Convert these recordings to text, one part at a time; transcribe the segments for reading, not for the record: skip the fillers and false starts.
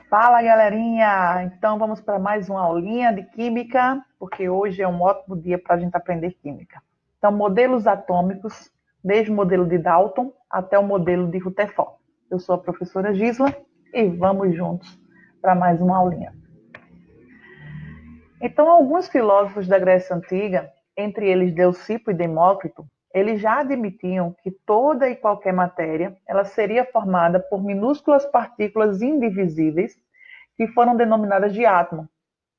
Fala, galerinha! Então vamos para mais uma aulinha de química, porque hoje é um ótimo dia para a gente aprender química. Então, modelos atômicos, desde o modelo de Dalton até o modelo de Rutherford. Eu sou a professora Gisla e vamos juntos para mais uma aulinha. Então, alguns filósofos da Grécia Antiga, entre eles Leucipo e Demócrito, eles já admitiam que toda e qualquer matéria ela seria formada por minúsculas partículas indivisíveis que foram denominadas de átomo,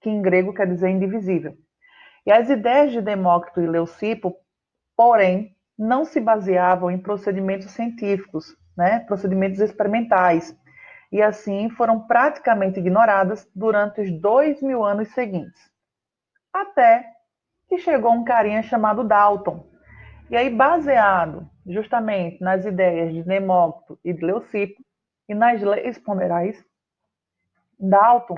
que em grego quer dizer indivisível. E as ideias de Demócrito e Leucipo, porém, não se baseavam em procedimentos científicos, procedimentos experimentais, e assim foram praticamente ignoradas durante os 2000 anos seguintes. Até que chegou um carinha chamado Dalton. E aí, baseado justamente nas ideias de Demócrito e de Leucipo e nas leis ponderais, Dalton,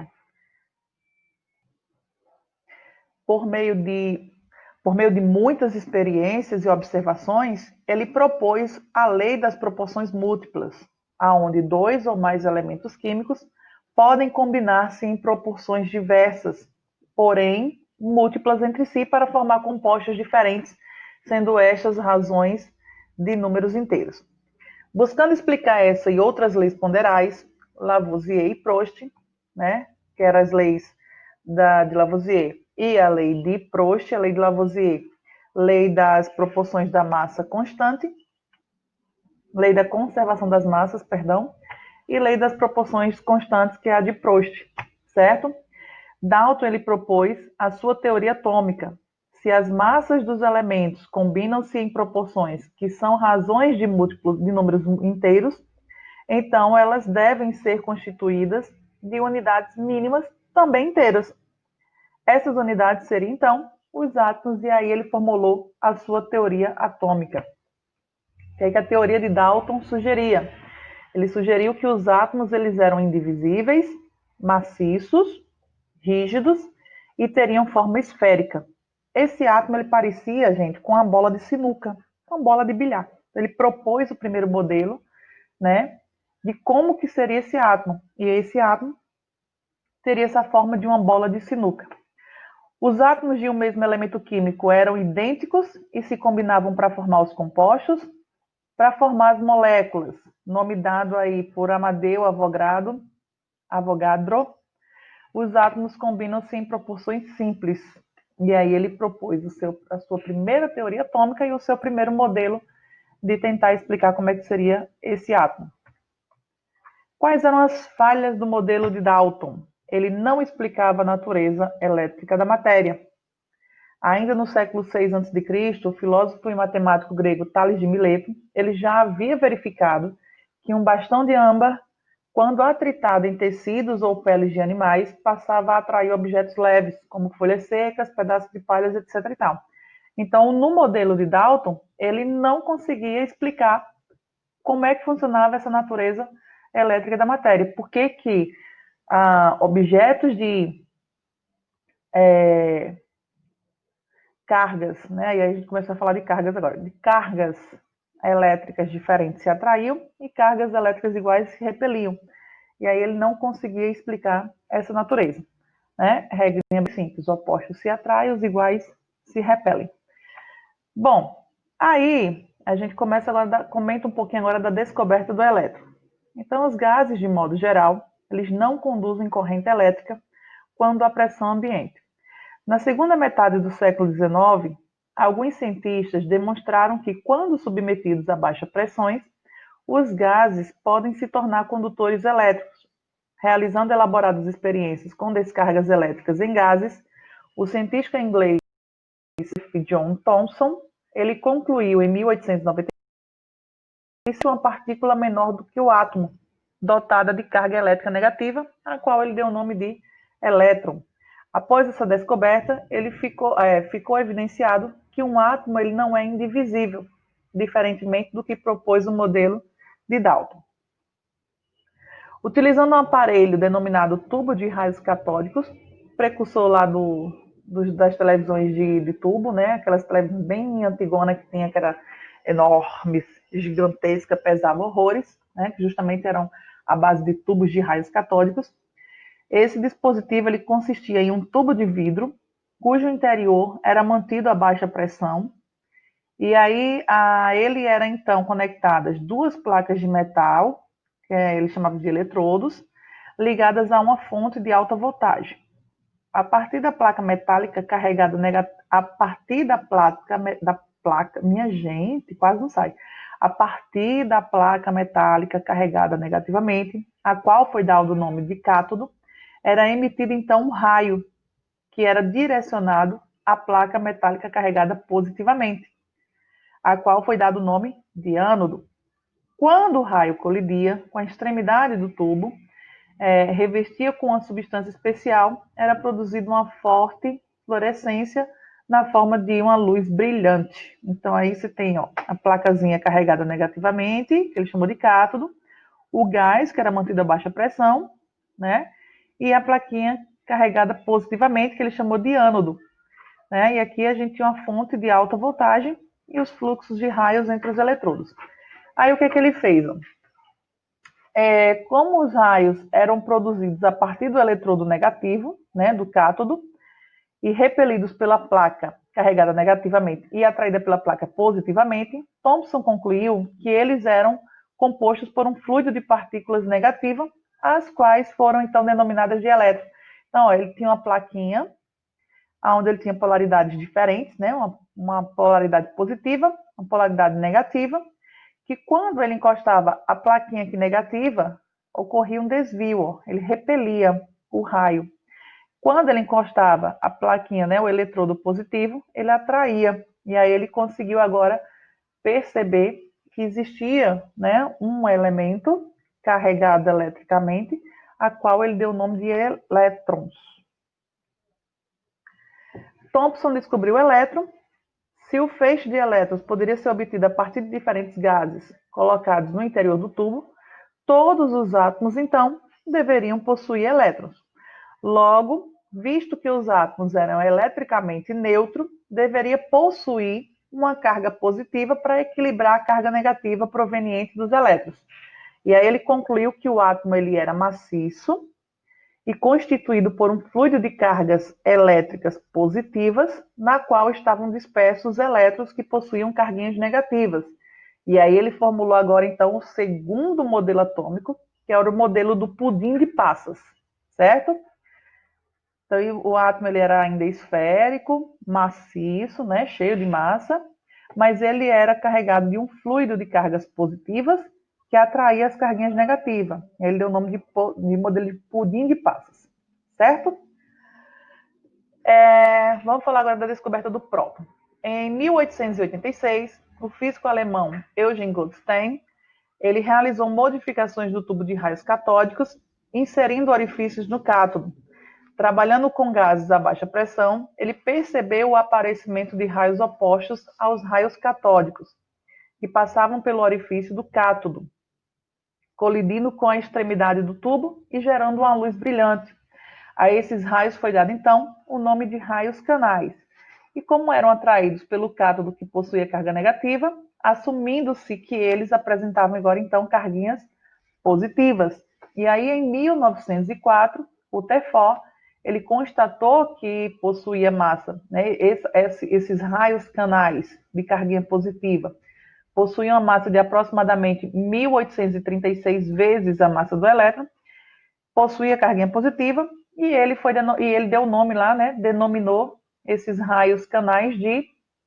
por meio de muitas experiências e observações, ele propôs a lei das proporções múltiplas, aonde dois ou mais elementos químicos podem combinar-se em proporções diversas, porém múltiplas entre si para formar compostos diferentes, sendo estas razões de números inteiros. Buscando explicar essa e outras leis ponderais, Lavoisier e Prost, que eram as leis de Lavoisier e a lei de Prost, a lei de Lavoisier, lei das proporções da massa constante, lei da conservação das massas, perdão, e lei das proporções constantes, que é a de Prost, certo? Dalton ele propôs a sua teoria atômica. Se as massas dos elementos combinam-se em proporções que são razões de múltiplos de números inteiros, então elas devem ser constituídas de unidades mínimas também inteiras. Essas unidades seriam, então, os átomos, e aí ele formulou a sua teoria atômica. Que é que a teoria de Dalton sugeria? Ele sugeriu que os átomos eles eram indivisíveis, maciços, rígidos e teriam forma esférica. Esse átomo ele parecia, gente, com uma bola de sinuca, uma bola de bilhar. Ele propôs o primeiro modelo, de como que seria esse átomo. E esse átomo teria essa forma de uma bola de sinuca. Os átomos de um mesmo elemento químico eram idênticos e se combinavam para formar os compostos, para formar as moléculas, nome dado aí por Amadeu Avogadro. Os átomos combinam-se em proporções simples. E aí ele propôs a sua primeira teoria atômica e o seu primeiro modelo de tentar explicar como é que seria esse átomo. Quais eram as falhas do modelo de Dalton? Ele não explicava a natureza elétrica da matéria. Ainda no século VI a.C., o filósofo e matemático grego Tales de Mileto, ele já havia verificado que um bastão de âmbar, quando atritado em tecidos ou peles de animais, passava a atrair objetos leves, como folhas secas, pedaços de palhas, etc. e tal. Então, no modelo de Dalton, ele não conseguia explicar como é que funcionava essa natureza elétrica da matéria. Por que que objetos de cargas, e aí a gente começou a falar de cargas agora, de cargas elétricas diferentes se atraíam e cargas elétricas iguais se repeliam. E aí ele não conseguia explicar essa natureza. Regrinha bem simples, os opostos se atraem, os iguais se repelem. Bom, aí a gente comenta um pouquinho agora da descoberta do elétron. Então, os gases, de modo geral, eles não conduzem corrente elétrica quando há pressão ambiente. Na segunda metade do século XIX, alguns cientistas demonstraram que, quando submetidos a baixas pressões, os gases podem se tornar condutores elétricos. Realizando elaboradas experiências com descargas elétricas em gases, o cientista inglês John Thomson ele concluiu em 1893 uma partícula menor do que o átomo, dotada de carga elétrica negativa, a qual ele deu o nome de elétron. Após essa descoberta, ele ficou evidenciado que um átomo ele não é indivisível, diferentemente do que propôs o modelo de Dalton. Utilizando um aparelho denominado tubo de raios catódicos, precursor lá das televisões de tubo, aquelas televisões bem antigonas que tinha, que era enormes, gigantesca, pesava horrores, que justamente eram a base de tubos de raios catódicos. Esse dispositivo ele consistia em um tubo de vidro, cujo interior era mantido a baixa pressão, e aí a ele eram então conectadas duas placas de metal, que eles chamavam de eletrodos, ligadas a uma fonte de alta voltagem. A partir da placa metálica carregada a partir da placa, minha gente, quase não sai. A partir da placa metálica carregada negativamente, a qual foi dado o nome de cátodo, era emitido então um raio que era direcionado à placa metálica carregada positivamente, a qual foi dado o nome de ânodo. Quando o raio colidia com a extremidade do tubo, revestia com uma substância especial, era produzida uma forte fluorescência na forma de uma luz brilhante. Então, aí você tem a placazinha carregada negativamente, que ele chamou de cátodo, o gás, que era mantido a baixa pressão, né? E a plaquinha carregada positivamente, que ele chamou de ânodo. Né? E aqui a gente tinha uma fonte de alta voltagem e os fluxos de raios entre os eletrodos. Aí o que ele fez? Como os raios eram produzidos a partir do eletrodo negativo, né, do cátodo, e repelidos pela placa carregada negativamente e atraída pela placa positivamente, Thomson concluiu que eles eram compostos por um fluido de partículas negativas, as quais foram então denominadas de elétrons. Então, ele tinha uma plaquinha onde ele tinha polaridades diferentes, né, uma polaridade positiva, uma polaridade negativa, que quando ele encostava a plaquinha aqui negativa, ocorria um desvio, ele repelia o raio. Quando ele encostava a plaquinha, né, o eletrodo positivo, ele atraía. E aí ele conseguiu agora perceber que existia, né, um elemento carregado eletricamente, a qual ele deu o nome de elétrons. Thomson descobriu o elétron. Se o feixe de elétrons poderia ser obtido a partir de diferentes gases colocados no interior do tubo, todos os átomos, então, deveriam possuir elétrons. Logo, visto que os átomos eram eletricamente neutros, deveria possuir uma carga positiva para equilibrar a carga negativa proveniente dos elétrons. E aí ele concluiu que o átomo ele era maciço e constituído por um fluido de cargas elétricas positivas, na qual estavam dispersos elétrons que possuíam carguinhas negativas. E aí ele formulou agora, então, o segundo modelo atômico, que era o modelo do pudim de passas, certo? Então, o átomo ele era ainda esférico, maciço, né, cheio de massa, mas ele era carregado de um fluido de cargas positivas que atraía as carguinhas negativas. Ele deu o nome de modelo de pudim de passas, certo? Vamos falar agora da descoberta do próton. Em 1886, o físico alemão Eugen Goldstein ele realizou modificações do tubo de raios catódicos, inserindo orifícios no cátodo. Trabalhando com gases a baixa pressão, ele percebeu o aparecimento de raios opostos aos raios catódicos, que passavam pelo orifício do cátodo, colidindo com a extremidade do tubo e gerando uma luz brilhante. A esses raios foi dado, então, o nome de raios canais. E como eram atraídos pelo cátodo que possuía carga negativa, assumindo-se que eles apresentavam agora, então, carguinhas positivas. E aí, em 1904, o Rutherford ele constatou que possuía massa, né? Esses raios canais de carguinha positiva possuíam uma massa de aproximadamente 1.836 vezes a massa do elétron, possuía carguinha positiva, e ele deu o nome lá, né? Denominou esses raios canais de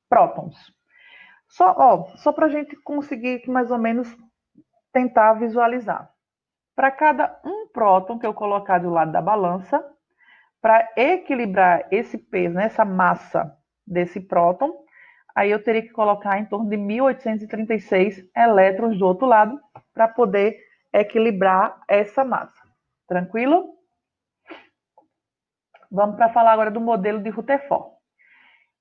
prótons. Só para a gente conseguir mais ou menos tentar visualizar. Para cada um próton que eu colocar do lado da balança, para equilibrar esse peso, né, essa massa desse próton, aí eu teria que colocar em torno de 1.836 elétrons do outro lado para poder equilibrar essa massa. Tranquilo? Vamos para falar agora do modelo de Rutherford.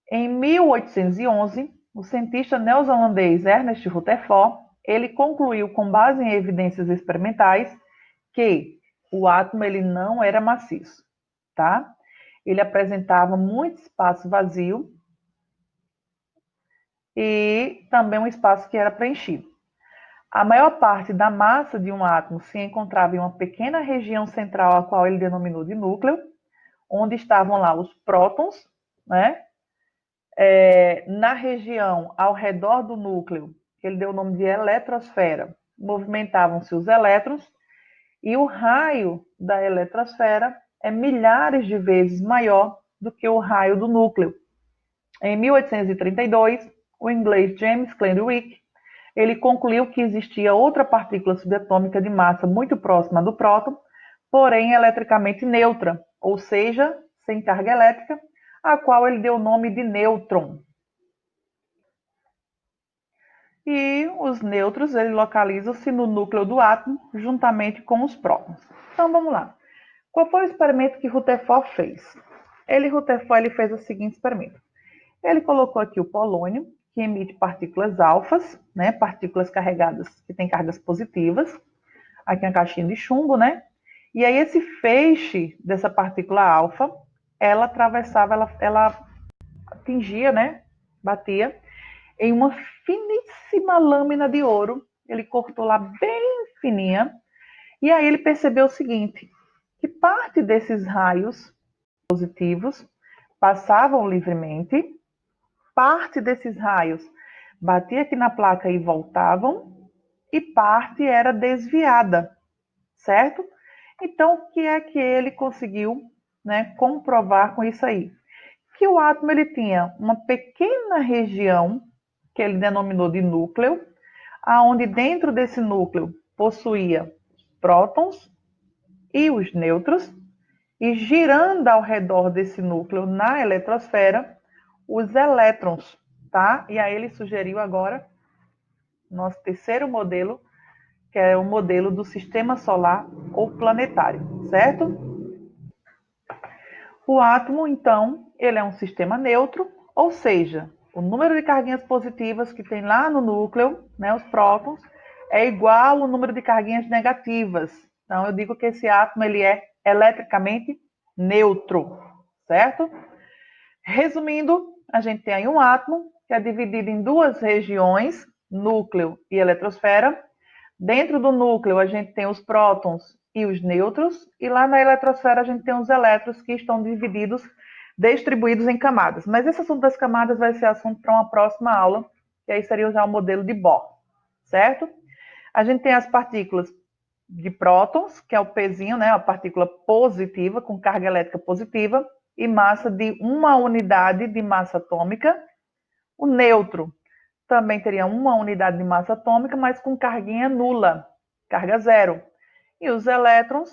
Em 1811, o cientista neozelandês Ernest Rutherford, ele concluiu com base em evidências experimentais que o átomo ele não era maciço, tá? Ele apresentava muito espaço vazio e também um espaço que era preenchido. A maior parte da massa de um átomo se encontrava em uma pequena região central, a qual ele denominou de núcleo, onde estavam lá os prótons, né? Na região ao redor do núcleo, que ele deu o nome de eletrosfera, movimentavam-se os elétrons, e o raio da eletrosfera é milhares de vezes maior do que o raio do núcleo. Em 1832, o inglês James Clerk ele concluiu que existia outra partícula subatômica de massa muito próxima do próton, porém eletricamente neutra, ou seja, sem carga elétrica, a qual ele deu o nome de nêutron. E os nêutrons localizam-se no núcleo do átomo, juntamente com os prótons. Então vamos lá. Qual foi o experimento que Rutherford fez? Rutherford fez o seguinte experimento. Ele colocou aqui o polônio, que emite partículas alfas, né, partículas carregadas que têm cargas positivas. Aqui uma caixinha de chumbo, né? E aí esse feixe dessa partícula alfa, ela atravessava, ela atingia, né? Batia em uma finíssima lâmina de ouro. Ele cortou lá bem fininha. E aí ele percebeu o seguinte, que parte desses raios positivos passavam livremente, parte desses raios batia aqui na placa e voltavam, e parte era desviada, certo? Então, o que é que ele conseguiu, né, comprovar com isso aí? Que o átomo ele tinha uma pequena região, que ele denominou de núcleo, aonde dentro desse núcleo possuía prótons e os nêutrons, e girando ao redor desse núcleo na eletrosfera, os elétrons, tá? E aí ele sugeriu agora nosso terceiro modelo, que é o modelo do sistema solar ou planetário, certo? O átomo, então, ele é um sistema neutro, ou seja, o número de carguinhas positivas que tem lá no núcleo, né, os prótons, é igual ao número de carguinhas negativas. Então, eu digo que esse átomo ele é eletricamente neutro, certo? Resumindo, a gente tem aí um átomo que é dividido em duas regiões, núcleo e eletrosfera. Dentro do núcleo, a gente tem os prótons e os nêutrons, e lá na eletrosfera a gente tem os elétrons que estão distribuídos em camadas. Mas esse assunto das camadas vai ser assunto para uma próxima aula, que aí seria usar o modelo de Bohr, certo? A gente tem as partículas de prótons, que é o pezinho, né, a partícula positiva, com carga elétrica positiva, e massa de 1 unidade de massa atômica. O nêutron também teria 1 unidade de massa atômica, mas com carguinha nula, carga zero. E os elétrons,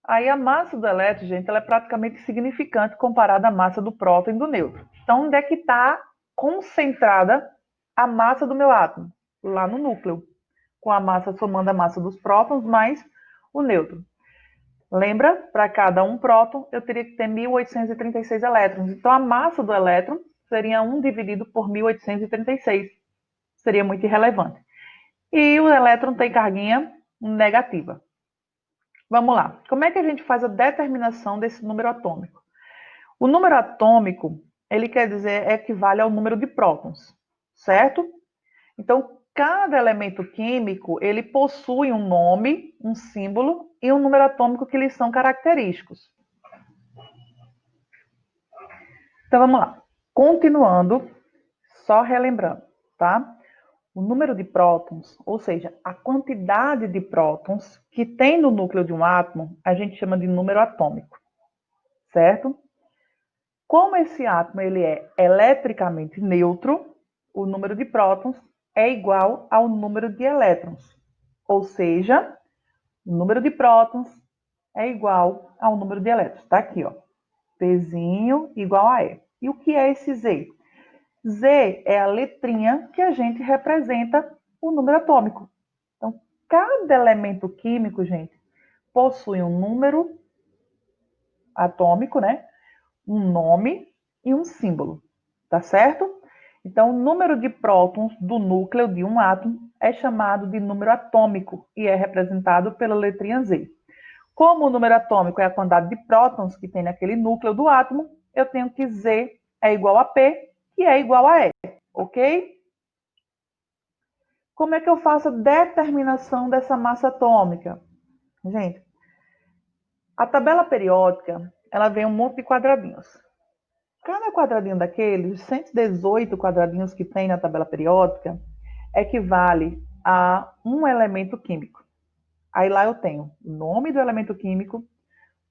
aí a massa do elétron, gente, ela é praticamente insignificante comparada à massa do próton e do nêutron. Então, onde é que está concentrada a massa do meu átomo? Lá no núcleo, com a massa somando a massa dos prótons mais o nêutron. Lembra? Para cada um próton, eu teria que ter 1.836 elétrons. Então, a massa do elétron seria 1 dividido por 1.836. Seria muito irrelevante. E o elétron tem carguinha negativa. Vamos lá. Como é que a gente faz a determinação desse número atômico? O número atômico, ele quer dizer, equivale ao número de prótons, certo? Então, cada elemento químico, ele possui um nome, um símbolo e um número atômico que lhes são característicos. Então, vamos lá. Continuando, só relembrando, tá? O número de prótons, ou seja, a quantidade de prótons que tem no núcleo de um átomo, a gente chama de número atômico, certo? Como esse átomo ele é eletricamente neutro, o número de prótons é igual ao número de elétrons. Ou seja, o número de prótons é igual ao número de elétrons. Está aqui, ó. Pzinho igual a E. E o que é esse Z? Z é a letrinha que a gente representa o número atômico. Então, cada elemento químico, gente, possui um número atômico, né? Um nome e um símbolo, tá certo? Então, o número de prótons do núcleo de um átomo é chamado de número atômico e é representado pela letrinha Z. Como o número atômico é a quantidade de prótons que tem naquele núcleo do átomo, eu tenho que Z é igual a P, que é igual a E, ok? Como é que eu faço a determinação dessa massa atômica? Gente, a tabela periódica, ela vem um monte de quadradinhos. Cada quadradinho daqueles, 118 quadradinhos que tem na tabela periódica, equivale a um elemento químico. Aí lá eu tenho o nome do elemento químico,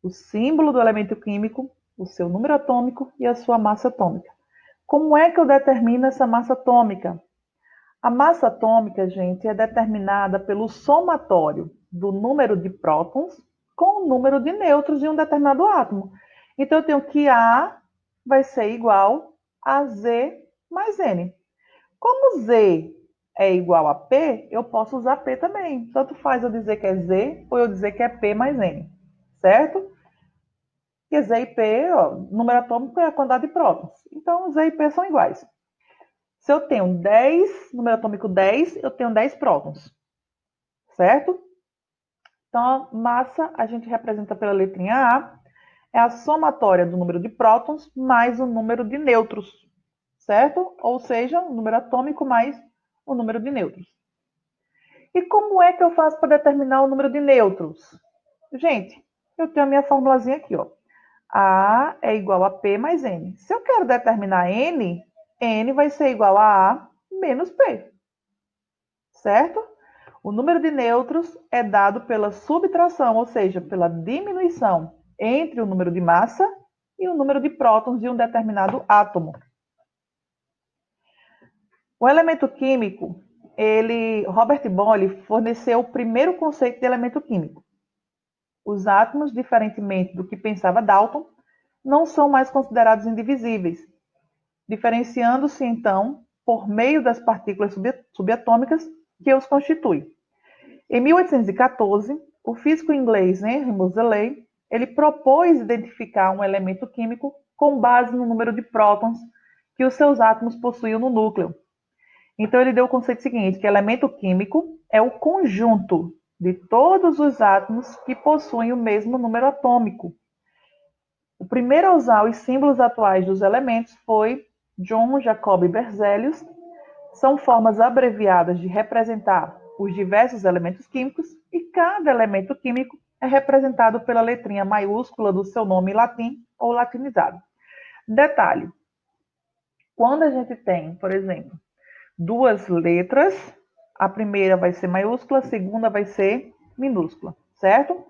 o símbolo do elemento químico, o seu número atômico e a sua massa atômica. Como é que eu determino essa massa atômica? A massa atômica, gente, é determinada pelo somatório do número de prótons com o número de nêutrons de um determinado átomo. Então, eu tenho que A vai ser igual a Z mais N. Como Z é igual a P, eu posso usar P também. Tanto faz eu dizer que é Z ou eu dizer que é P mais N, certo? Porque Z e P, ó, número atômico é a quantidade de prótons. Então, Z e P são iguais. Se eu tenho 10, número atômico 10, eu tenho 10 prótons, certo? Então, a massa a gente representa pela letrinha A, é a somatória do número de prótons mais o número de nêutrons, certo? Ou seja, o número atômico mais o número de nêutrons. E como é que eu faço para determinar o número de nêutrons? Gente, eu tenho a minha formulazinha aqui, ó. A é igual a P mais N. Se eu quero determinar N, N vai ser igual a A menos P, certo? O número de nêutrons é dado pela subtração, ou seja, pela diminuição entre o número de massa e o número de prótons de um determinado átomo. O elemento químico, Robert Boyle forneceu o primeiro conceito de elemento químico. Os átomos, diferentemente do que pensava Dalton, não são mais considerados indivisíveis, diferenciando-se então por meio das partículas subatômicas que os constituem. Em 1814, o físico inglês Henry Moseley ele propôs identificar um elemento químico com base no número de prótons que os seus átomos possuíam no núcleo. Então, ele deu o conceito seguinte, que elemento químico é o conjunto de todos os átomos que possuem o mesmo número atômico. O primeiro a usar os símbolos atuais dos elementos foi John Jacob Berzelius. São formas abreviadas de representar os diversos elementos químicos e cada elemento químico é representado pela letrinha maiúscula do seu nome em latim ou latinizado. Detalhe, quando a gente tem, por exemplo, duas letras, a primeira vai ser maiúscula, a segunda vai ser minúscula, certo?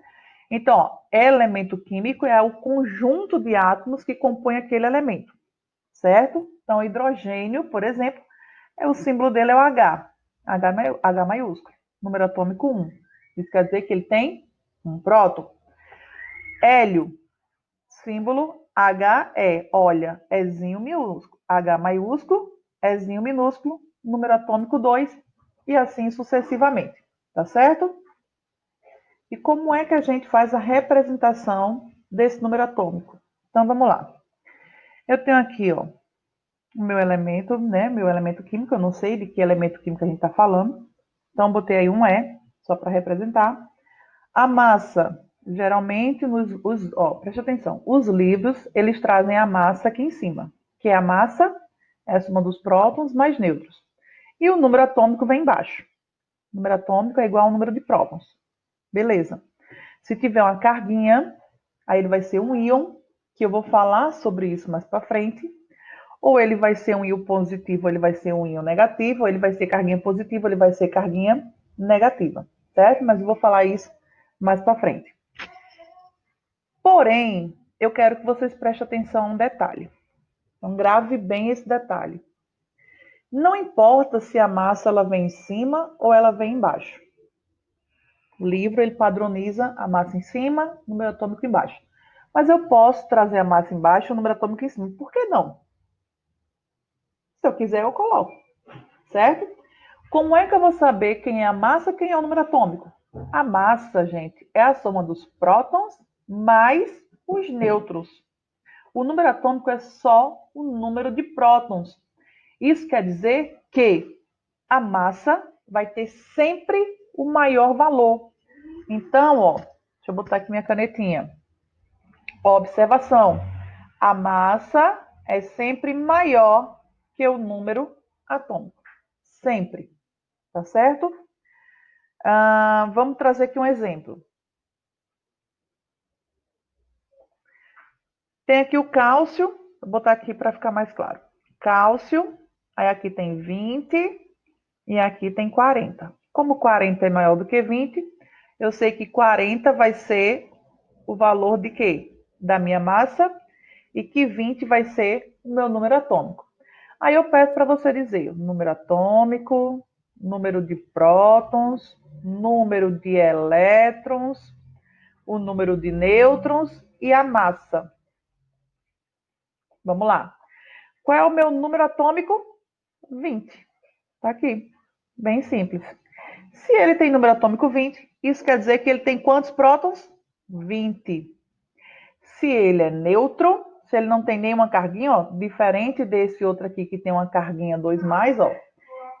Então, ó, elemento químico é o conjunto de átomos que compõem aquele elemento, certo? Então, hidrogênio, por exemplo, o símbolo dele é o H, H maiúsculo, número atômico 1. Isso quer dizer que ele tem um próton. Hélio, símbolo HE, olha, Ezinho minúsculo, H maiúsculo, Ezinho minúsculo, número atômico 2, e assim sucessivamente, tá certo? E como é que a gente faz a representação desse número atômico? Então, vamos lá. Eu tenho aqui, ó, o meu elemento, né? Meu elemento químico, eu não sei de que elemento químico a gente está falando. Então, botei aí um E, só para representar. A massa, geralmente, preste atenção, os livros, eles trazem a massa aqui em cima, que é a massa, é a soma dos prótons mais nêutrons. E o número atômico vem embaixo. O número atômico é igual ao número de prótons. Beleza. Se tiver uma carguinha, aí ele vai ser um íon, que eu vou falar sobre isso mais para frente. Ou ele vai ser um íon positivo, ou ele vai ser um íon negativo, ou ele vai ser carguinha positiva, ou ele vai ser carguinha negativa, certo? Mas eu vou falar isso mais para frente. Porém, eu quero que vocês prestem atenção a um detalhe. Então, grave bem esse detalhe. Não importa se a massa ela vem em cima ou ela vem embaixo. O livro ele padroniza a massa em cima, o número atômico embaixo. Mas eu posso trazer a massa embaixo e o número atômico em cima. Por que não? Se eu quiser, eu coloco. Certo? Como é que eu vou saber quem é a massa e quem é o número atômico? A massa, gente, é a soma dos prótons mais os nêutrons. O número atômico é só o número de prótons. Isso quer dizer que a massa vai ter sempre o maior valor. Então, ó, deixa eu botar aqui minha canetinha. Observação. A massa é sempre maior que o número atômico. Sempre. tá certo? Vamos trazer aqui um exemplo. Tem aqui o cálcio, vou botar aqui para ficar mais claro. Cálcio, aí aqui tem 20 e aqui tem 40. Como 40 é maior do que 20, eu sei que 40 vai ser o valor de quê? Da minha massa e que 20 vai ser o meu número atômico. Aí eu peço para você dizer o número atômico, número de prótons, número de elétrons, o número de nêutrons e a massa. Vamos lá. Qual é o meu número atômico? 20. Está aqui. Bem simples. Se ele tem número atômico 20, isso quer dizer que ele tem quantos prótons? 20. Se ele é neutro, se ele não tem nenhuma carguinha, ó, diferente desse outro aqui que tem uma carguinha 2+, ó,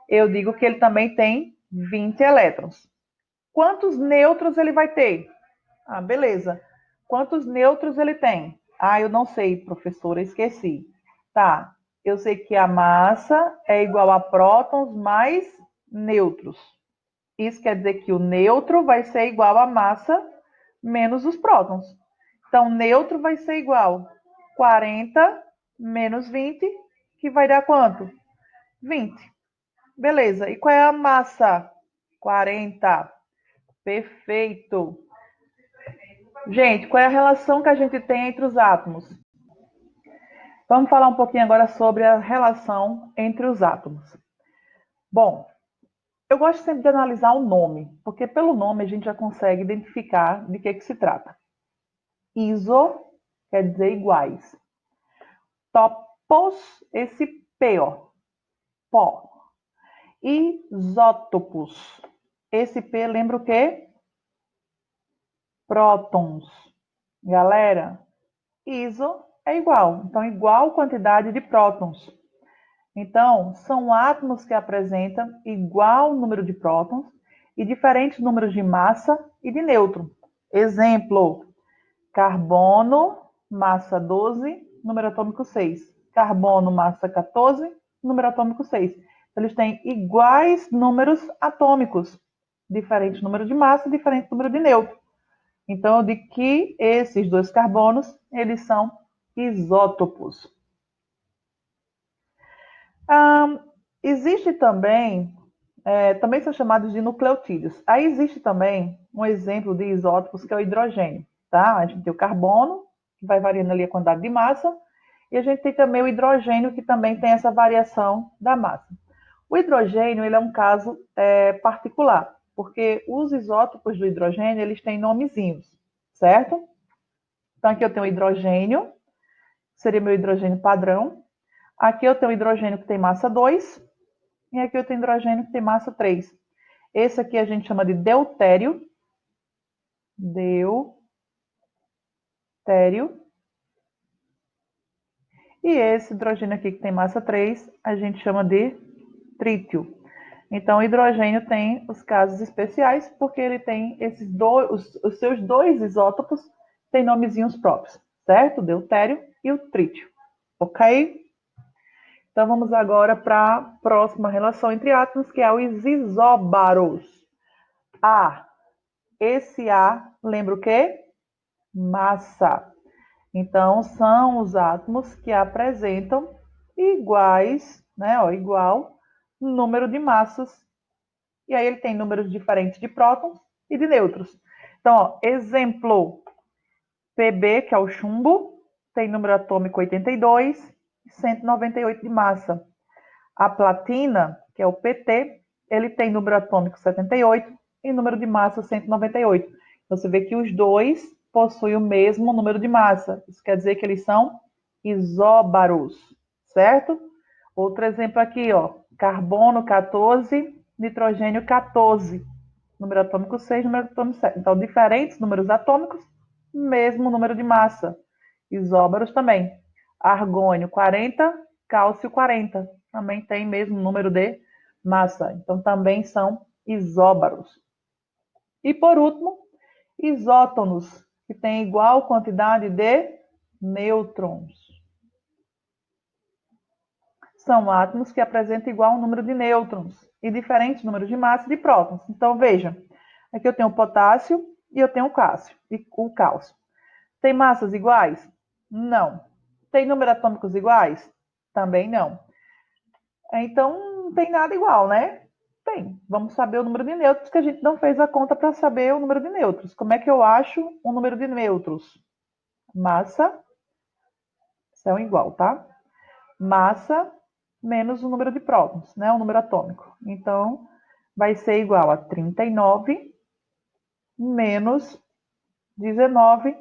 eu digo que ele também tem 20 elétrons. Quantos nêutrons ele vai ter? Beleza. Quantos nêutrons ele tem? Eu não sei, professora, esqueci. Tá, eu sei que a massa é igual a prótons mais nêutrons. Isso quer dizer que o neutro vai ser igual a massa menos os prótons. Então, neutro vai ser igual a 40 menos 20, que vai dar quanto? 20. Beleza. E qual é a massa? 40. Perfeito. Gente, qual é a relação que a gente tem entre os átomos? Vamos falar um pouquinho agora sobre a relação entre os átomos. Bom, eu gosto sempre de analisar o nome, porque pelo nome a gente já consegue identificar de que se trata. Iso quer dizer iguais. Topos, esse P, ó, pó. Isótopos, esse P lembra o quê? Prótons. Galera, iso é igual, então igual quantidade de prótons. Então, são átomos que apresentam igual número de prótons e diferentes números de massa e de nêutron. Exemplo, carbono, massa 12, número atômico 6. Carbono, massa 14, número atômico 6. Eles têm iguais números atômicos, diferente número de massa e diferente número de nêutron. Então, eu digo que esses dois carbonos, eles são isótopos. Existe também, também são chamados de nucleotídeos. Aí existe também um exemplo de isótopos que é o hidrogênio, tá? A gente tem o carbono, que vai variando ali a quantidade de massa, e a gente tem também o hidrogênio, que também tem essa variação da massa. O hidrogênio, ele é um caso particular, porque os isótopos do hidrogênio, eles têm nomezinhos, certo? Então, aqui eu tenho o hidrogênio, seria meu hidrogênio padrão. Aqui eu tenho o hidrogênio que tem massa 2, e aqui eu tenho hidrogênio que tem massa 3. Esse aqui a gente chama de deutério. Deutério. E esse hidrogênio aqui que tem massa 3, a gente chama de trítio. Então, o hidrogênio tem os casos especiais, porque ele tem esses dois, os seus dois isótopos têm nomezinhos próprios, certo? O deutério e o trítio, ok? Então, vamos agora para a próxima relação entre átomos, que é os isóbaros. Esse A, lembra o quê? Massa. Então, são os átomos que apresentam iguais, né? Igual número de massas. E aí ele tem números diferentes de prótons e de nêutrons. Então, exemplo, Pb, que é o chumbo, tem número atômico 82 e 198 de massa. A platina, que é o Pt, ele tem número atômico 78 e número de massa 198. Você vê que os dois possuem o mesmo número de massa. Isso quer dizer que eles são isóbaros, certo? Outro exemplo aqui, ó, carbono 14, nitrogênio 14. Número atômico 6, número atômico 7. Então, diferentes números atômicos, mesmo número de massa. Isóbaros também. Argônio 40, cálcio 40. Também tem mesmo número de massa. Então, também são isóbaros. E, por último, isótonos, que têm igual quantidade de nêutrons. são átomos que apresentam igual número de nêutrons e diferentes números de massa e de prótons. Então, veja, aqui eu tenho o potássio e eu tenho o cálcio. Tem massas iguais? Não. Tem números atômicos iguais? Também não. Então, não tem nada igual, né? Tem. Vamos saber o número de nêutrons, que a gente não fez a conta para saber o número de nêutrons. Como é que eu acho o número de nêutrons? Massa são igual, tá? Massa menos o número de prótons, né? O número atômico. Então, vai ser igual a 39 menos 19.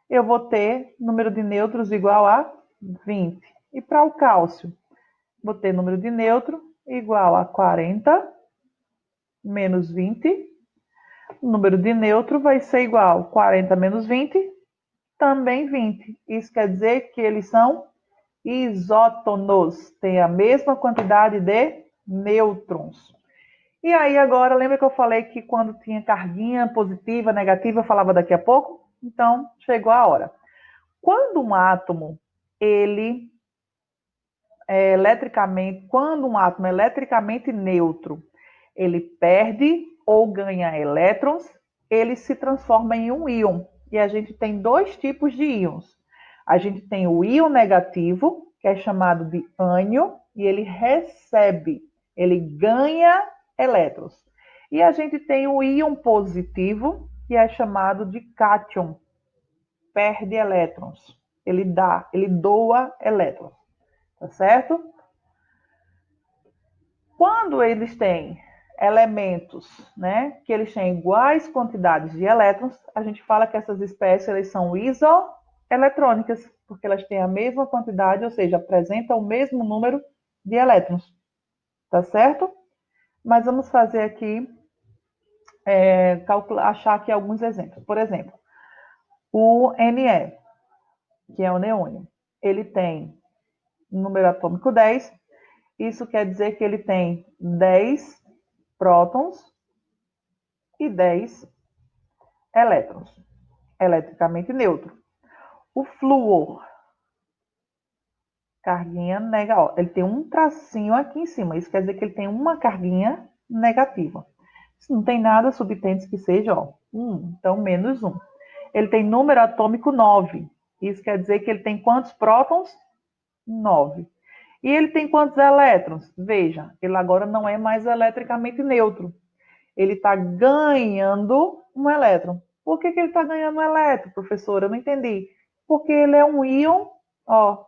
Eu vou ter número de nêutrons igual a 20. E para o cálcio, vou ter número de nêutron igual a 40 menos 20. O número de nêutron vai ser igual a 40 menos 20, também 20. Isso quer dizer que eles são isótonos, têm a mesma quantidade de nêutrons. E aí agora, lembra que eu falei que quando tinha carguinha positiva, negativa, eu falava daqui a pouco? Então, chegou a hora. Quando um átomo, quando um átomo é eletricamente neutro, ele perde ou ganha elétrons, ele se transforma em um íon. E a gente tem dois tipos de íons. A gente tem o íon negativo, que é chamado de ânion, e ele ganha elétrons. E a gente tem o íon positivo, que é chamado de cátion, perde elétrons. Ele doa elétrons, tá certo? Quando eles têm elementos, né, que eles têm iguais quantidades de elétrons, a gente fala que essas espécies elas são isoeletrônicas, porque elas têm a mesma quantidade, ou seja, apresentam o mesmo número de elétrons, tá certo? Mas vamos fazer aqui, achar aqui alguns exemplos. Por exemplo, o Ne, que é o neônio, ele tem número atômico 10, isso quer dizer que ele tem 10 prótons e 10 elétrons, eletricamente neutro. O flúor, carguinha negativa, ele tem um tracinho aqui em cima, isso quer dizer que ele tem uma carguinha negativa. Se não tem nada, subtende que seja 1, então menos 1. Ele tem número atômico 9, isso quer dizer que ele tem quantos prótons? 9. E ele tem quantos elétrons? Veja, ele agora não é mais eletricamente neutro. Ele está ganhando um elétron. Por que ele está ganhando um elétron, professora? Eu não entendi. Porque ele é um íon,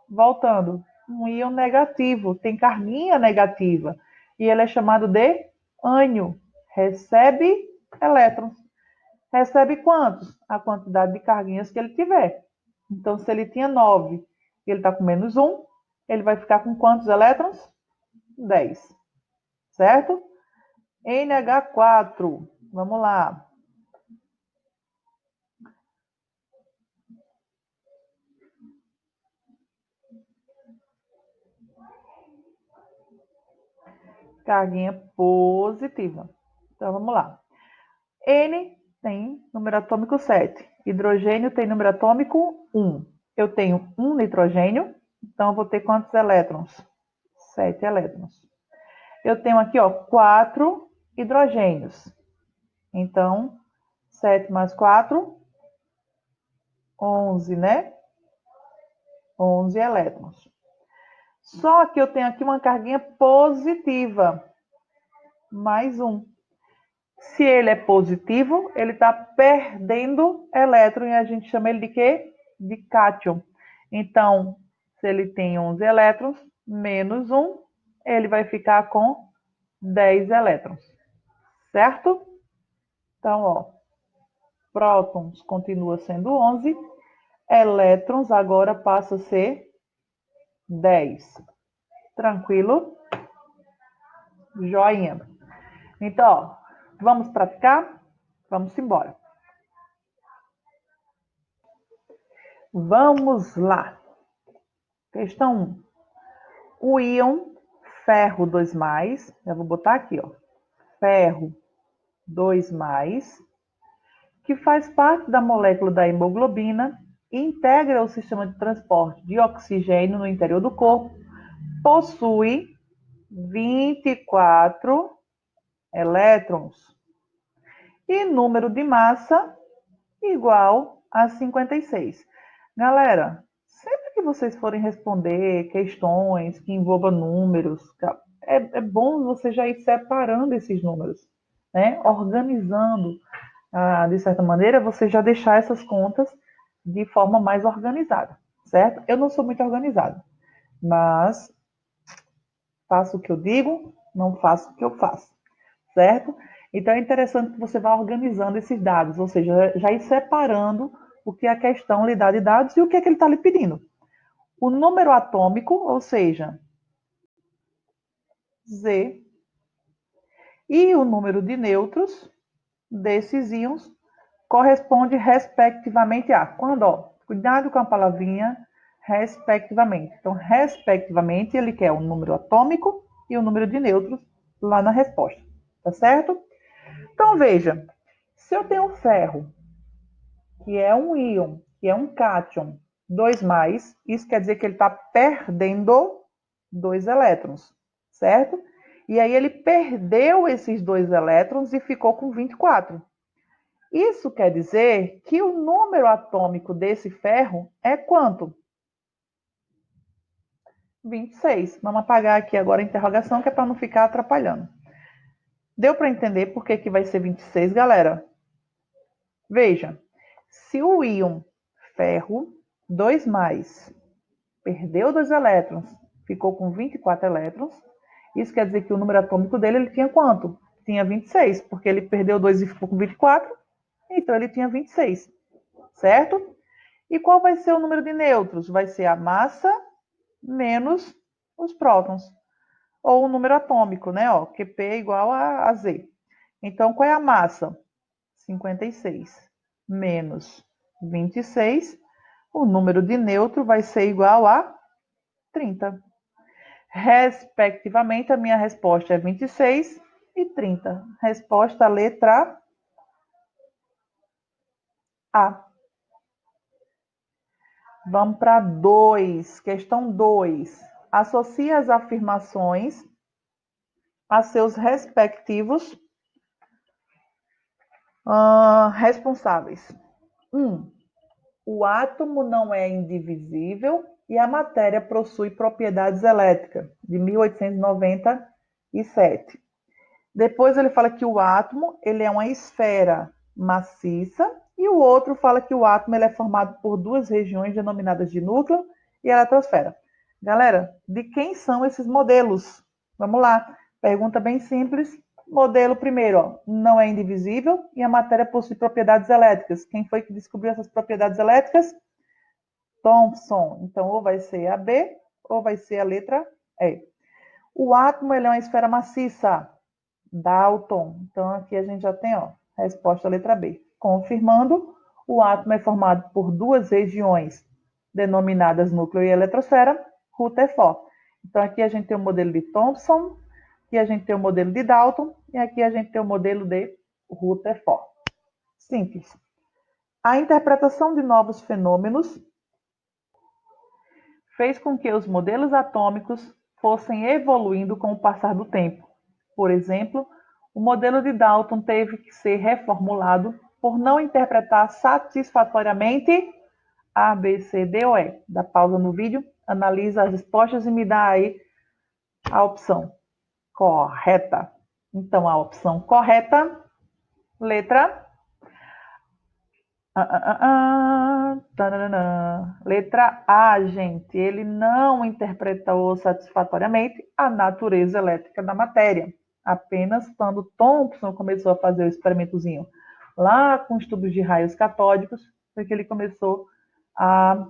voltando, um íon negativo, tem carguinha negativa. E ele é chamado de ânion. Recebe elétrons. Recebe quantos? A quantidade de carguinhas que ele tiver. Então, se ele tinha 9 e ele está com menos 1, ele vai ficar com quantos elétrons? 10. Certo? NH4. Vamos lá. Carguinha positiva. Então, vamos lá. N tem número atômico 7. Hidrogênio tem número atômico 1. Eu tenho um nitrogênio, então eu vou ter quantos elétrons? 7 elétrons. Eu tenho aqui, 4 hidrogênios. Então, 7 mais 4, 11, né? 11 elétrons. Só que eu tenho aqui uma carguinha positiva, mais 1. Se ele é positivo, ele está perdendo elétron e a gente chama ele de quê? De cátion. Então, se ele tem 11 elétrons, menos 1, ele vai ficar com 10 elétrons. Certo? Então, prótons continua sendo 11, elétrons agora passa a ser 10. Tranquilo? Joinha. Então, vamos praticar? Vamos embora. Vamos lá. Questão 1. O íon ferro 2+, já vou botar aqui, ferro 2+, que faz parte da molécula da hemoglobina e integra o sistema de transporte de oxigênio no interior do corpo, possui 24 elétrons. E número de massa igual a 56. Galera, sempre que vocês forem responder questões que envolvam números, é bom você já ir separando esses números, né? Organizando, de certa maneira, você já deixar essas contas de forma mais organizada, certo? Eu não sou muito organizada, mas faço o que eu digo, não faço o que eu faço, certo? Então é interessante que você vá organizando esses dados, ou seja, já ir separando o que a questão lhe dá de dados e o que é que ele está lhe pedindo. O número atômico, ou seja, Z, e o número de nêutrons desses íons corresponde respectivamente a. Quando, ó, cuidado com a palavrinha respectivamente. Então, respectivamente, ele quer o número atômico e o número de nêutrons lá na resposta, tá certo? Então, veja, se eu tenho ferro, que é um íon, que é um cátion, 2+, isso quer dizer que ele está perdendo 2 elétrons, certo? E aí ele perdeu esses 2 elétrons e ficou com 24. Isso quer dizer que o número atômico desse ferro é quanto? 26. Vamos apagar aqui agora a interrogação, que é para não ficar atrapalhando. Deu para entender por que, que vai ser 26, galera? Veja, se o íon ferro 2+, perdeu 2 elétrons, ficou com 24 elétrons, isso quer dizer que o número atômico dele ele tinha quanto? Tinha 26, porque ele perdeu 2 e ficou com 24, então ele tinha 26, certo? E qual vai ser o número de nêutrons? Vai ser a massa menos os prótons, ou o número atômico, né? Ó, QP é igual a Z. Então, qual é a massa? 56 menos 26, o número de nêutron vai ser igual a 30. Respectivamente, a minha resposta é 26 e 30. Resposta letra A. Vamos para 2. Questão 2. Associe as afirmações a seus respectivos responsáveis. 1. O átomo não é indivisível e a matéria possui propriedades elétricas, de 1897. Depois ele fala que o átomo ele é uma esfera maciça e o outro fala que o átomo ele é formado por duas regiões denominadas de núcleo e eletrosfera. Galera, de quem são esses modelos? Vamos lá. Pergunta bem simples. Modelo primeiro, ó, não é indivisível e a matéria possui propriedades elétricas. Quem foi que descobriu essas propriedades elétricas? Thomson. Então, ou vai ser a B ou vai ser a letra E. O átomo ele é uma esfera maciça. Dalton. Então, aqui a gente já tem, ó, resposta letra B. Confirmando, o átomo é formado por duas regiões denominadas núcleo e eletrosfera, Rutherford. Então, aqui a gente tem o modelo de Thomson, aqui a gente tem o modelo de Dalton e aqui a gente tem o modelo de Rutherford. Simples. A interpretação de novos fenômenos fez com que os modelos atômicos fossem evoluindo com o passar do tempo. Por exemplo, o modelo de Dalton teve que ser reformulado por não interpretar satisfatoriamente A, B, C, D ou E. Dá pausa no vídeo, analisa as respostas e me dá aí a opção correta. Então, a opção correta, letra letra A, gente, ele não interpretou satisfatoriamente a natureza elétrica da matéria. Apenas quando Thomson começou a fazer o experimentozinho lá com estudos de raios catódicos, foi que ele começou a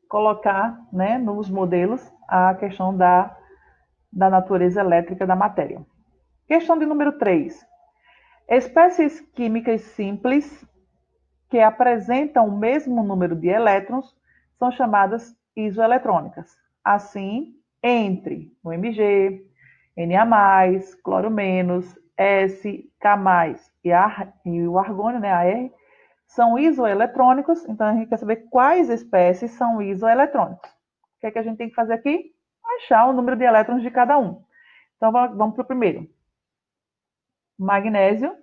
colocar, né, nos modelos a questão da natureza elétrica da matéria. Questão de número 3. Espécies químicas simples que apresentam o mesmo número de elétrons são chamadas isoeletrônicas. Assim, entre o Mg, Na+, cloro-, S, K+, e o argônio, né, Ar, são isoeletrônicos. Então, a gente quer saber quais espécies são isoeletrônicos. que é que a gente tem que fazer aqui? Achar o número de elétrons de cada um. Então, vamos para o primeiro. Magnésio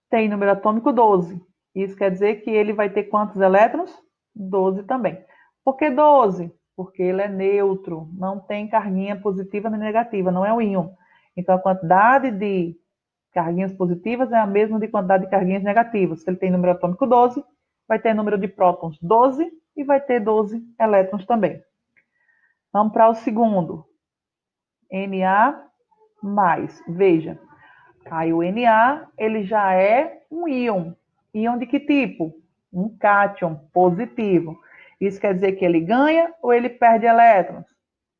tem número atômico 12. Isso quer dizer que ele vai ter quantos elétrons? 12 também. Por que 12? Porque ele é neutro, não tem carguinha positiva nem negativa, não é um íon. Então, a quantidade de carguinhas positivas é a mesma de quantidade de carguinhas negativas. Se ele tem número atômico 12, vai ter número de prótons 12 e vai ter 12 elétrons também. Vamos para o segundo. Na+. Veja, aí o Na ele já é um íon. Íon de que tipo? Um cátion positivo. Isso quer dizer que ele ganha ou ele perde elétrons?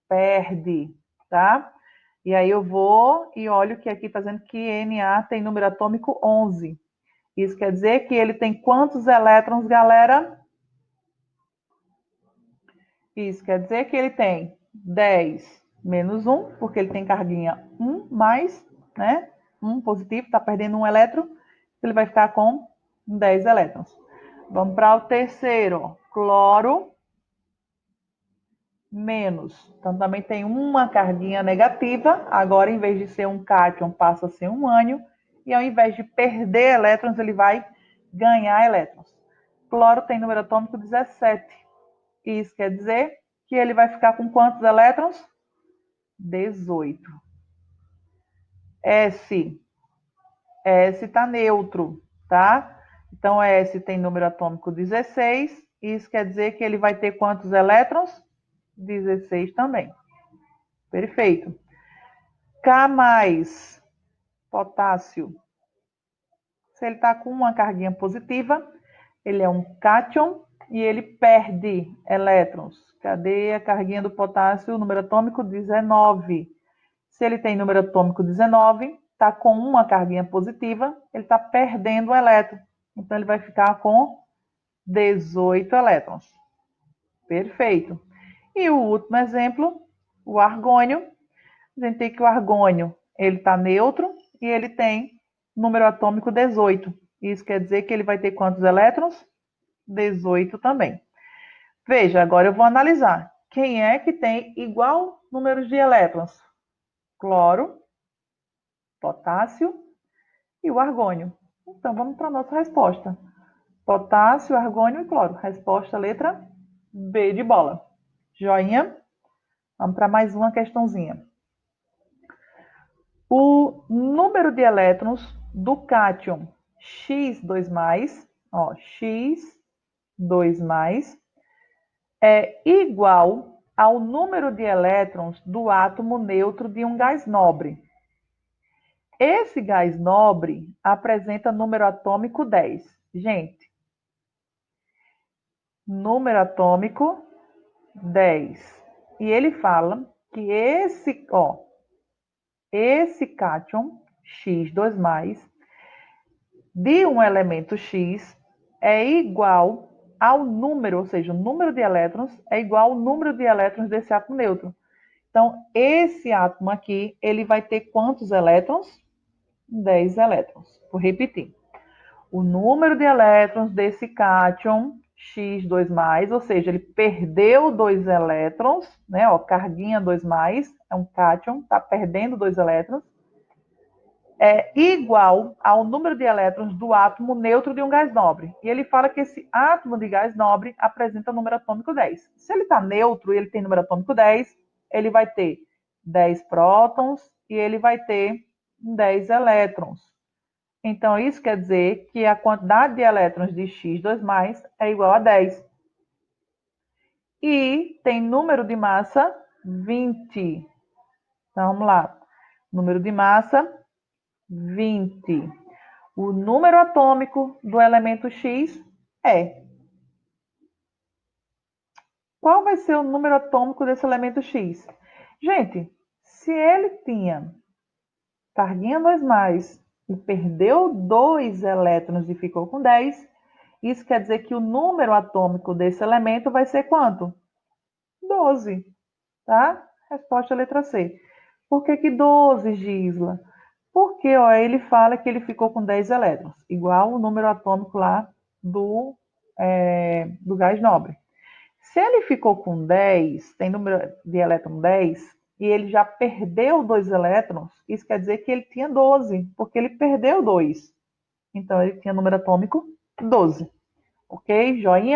Perde, tá? E aí eu vou e olho que aqui está dizendo que Na tem número atômico 11. Isso quer dizer que ele tem quantos elétrons, galera? Isso quer dizer que ele tem 10 menos 1, porque ele tem carguinha 1 mais, né? 1 positivo, está perdendo um elétron, ele vai ficar com 10 elétrons. Vamos para o terceiro, cloro menos. Então, também tem uma carguinha negativa, agora em vez de ser um cátion, passa a ser um ânion, e ao invés de perder elétrons, ele vai ganhar elétrons. Cloro tem número atômico 17. Isso quer dizer que ele vai ficar com quantos elétrons? 18. S está neutro, tá? Então, S tem número atômico 16. Isso quer dizer que ele vai ter quantos elétrons? 16 também. Perfeito. K+, potássio. Se ele está com uma carguinha positiva, ele é um cátion e ele perde elétrons. Cadê a carguinha do potássio? Número atômico 19. Se ele tem número atômico 19, está com uma carguinha positiva, ele está perdendo o elétron. Então, ele vai ficar com 18 elétrons. Perfeito. E o último exemplo, o argônio. A gente tem que o argônio ele está neutro e ele tem número atômico 18. Isso quer dizer que ele vai ter quantos elétrons? 18 também. Veja, agora eu vou analisar. Quem é que tem igual número de elétrons? Cloro, potássio e o argônio. Então, vamos para a nossa resposta. Potássio, argônio e cloro. Resposta letra B de bola. Joinha? Vamos para mais uma questãozinha. O número de elétrons do cátion X2+, ó, X2+, é igual ao número de elétrons do átomo neutro de um gás nobre. Esse gás nobre apresenta número atômico 10. Gente, número atômico 10. E ele fala que esse cátion X2+, de um elemento X é igual ao número, ou seja, o número de elétrons é igual ao número de elétrons desse átomo neutro. Então, esse átomo aqui, ele vai ter quantos elétrons? 10 elétrons. Vou repetir. O número de elétrons desse cátion X2+, ou seja, ele perdeu 2 elétrons, né? Ó, carguinha 2+, é um cátion, está perdendo 2 elétrons, é igual ao número de elétrons do átomo neutro de um gás nobre. E ele fala que esse átomo de gás nobre apresenta número atômico 10. Se ele está neutro e ele tem número atômico 10, ele vai ter 10 prótons e ele vai ter 10 elétrons. Então, isso quer dizer que a quantidade de elétrons de X2+, é igual a 10. E tem número de massa 20. Então, vamos lá. Número de massa 20. O número atômico do elemento X é. Qual vai ser o número atômico desse elemento X? Gente, se ele tinha carguinha 2+, e perdeu 2 elétrons e ficou com 10, isso quer dizer que o número atômico desse elemento vai ser quanto? 12, tá? Resposta letra C. Por que 12, Gisla? Porque ó, ele fala que ele ficou com 10 elétrons, igual o número atômico lá do gás nobre. Se ele ficou com 10, tem número de elétron 10, e ele já perdeu 2 elétrons, isso quer dizer que ele tinha 12, porque ele perdeu 2. Então, ele tinha número atômico 12. Ok? Joinha?